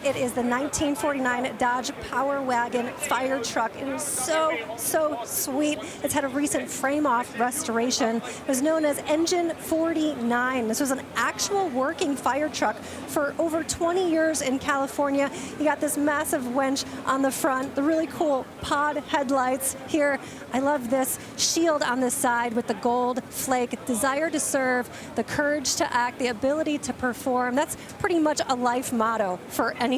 It is the 1949 Dodge Power Wagon Fire Truck. It is so sweet. It's had a recent frame-off restoration. It was known as Engine 49. This was an actual working fire truck for over 20 years in California. You got this massive winch on the front, the really cool pod headlights here. I love this shield on the side with the gold flake. Desire to serve, the courage to act, the ability to perform. That's pretty much a life motto for anyone.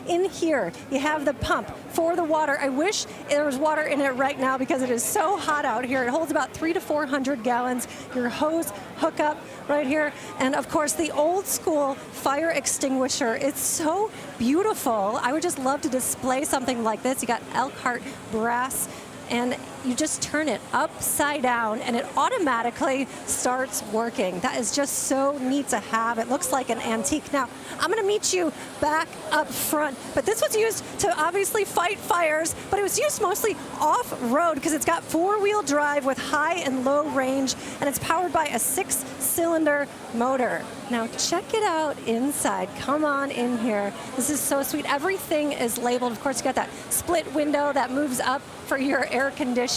In here, you have the pump for the water. I wish there was water in it right now because it is so hot out here. It holds about 300 to 400 gallons. Your hose hookup right here. And of course, the old school fire extinguisher. It's so beautiful. I would just love to display something like this. You got Elkhart brass, and you just turn it upside down and it automatically starts working. That is just so neat to have. It looks like an antique. Now, I'm gonna meet you back up front, but this was used to obviously fight fires, but it was used mostly off-road because it's got four-wheel drive with high and low range, and it's powered by a 6-cylinder motor. Now check it out inside. Come on in here. This is so sweet. Everything is labeled. Of course, you got that split window that moves up for your air conditioning.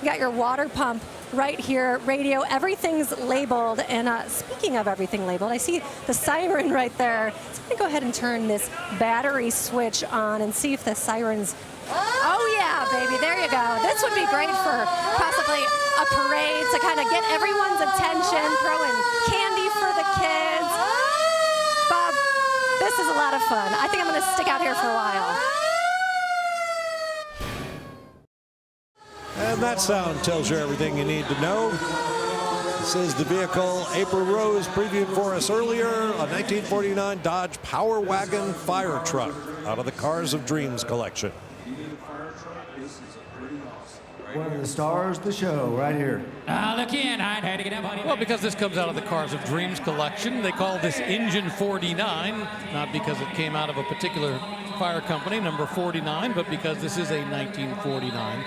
You got your water pump right here, radio, everything's labeled. And speaking of everything labeled, I see the siren right there. So I'm gonna go ahead and turn this battery switch on and see if the siren's, oh yeah, baby, there you go. This would be great for possibly a parade to kind of get everyone's attention, throwing candy for the kids. Bob, this is a lot of fun. I think I'm gonna stick out here for a while. And that sound tells you everything you need to know. This is the vehicle April Rose previewed for us earlier, a 1949 Dodge Power Wagon Fire Truck out of the Cars of Dreams collection. One of the stars of the show right here. Well, because this comes out of the Cars of Dreams collection, they call this Engine 49, not because it came out of a particular fire company, number 49, but because this is a 1949.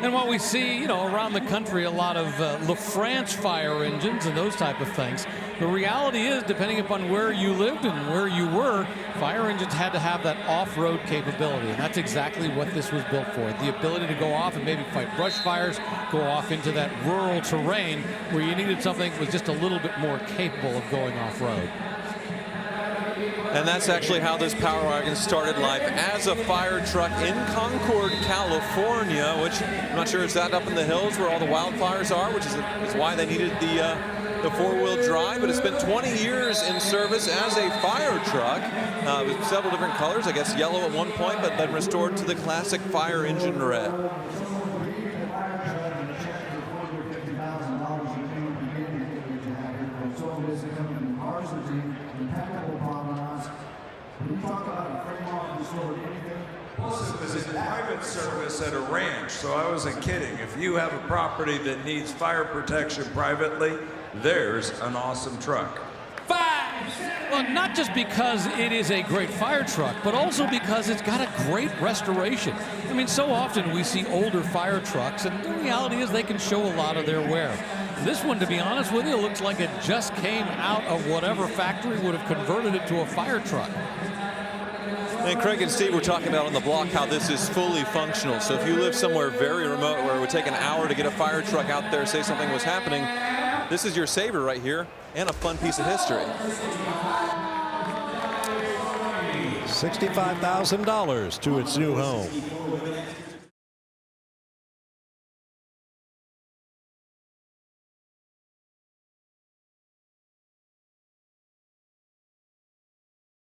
And what we see, you know, around the country, a lot of LaFrance fire engines and those type of things. The reality is, depending upon where you lived and where you were, fire engines had to have that off-road capability, and that's exactly what this was built for. The ability to go off and maybe fight brush fires, go off into that rural terrain where you needed something that was just a little bit more capable of going off-road. And that's actually how this Power Wagon started life, as a fire truck in Concord, California, which I'm not sure it's that up in the hills where all the wildfires are, which is why they needed the four-wheel drive. But it's been 20 years in service as a fire truck with several different colors, I guess yellow at one point, but then restored to the classic fire engine red. This is private service at a ranch, so I wasn't kidding. If you have a property that needs fire protection privately, there's an awesome truck. Well, not just because it is a great fire truck, but also because it's got a great restoration. I mean, so often we see older fire trucks, and the reality is they can show a lot of their wear. This one, to be honest with you, looks like it just came out of whatever factory would have converted it to a fire truck. And Craig and Steve were talking about on the block how this is fully functional. So if you live somewhere very remote where it would take an hour to get a fire truck out there, say something was happening, this is your savior right here, and a fun piece of history. $65,000 to its new home.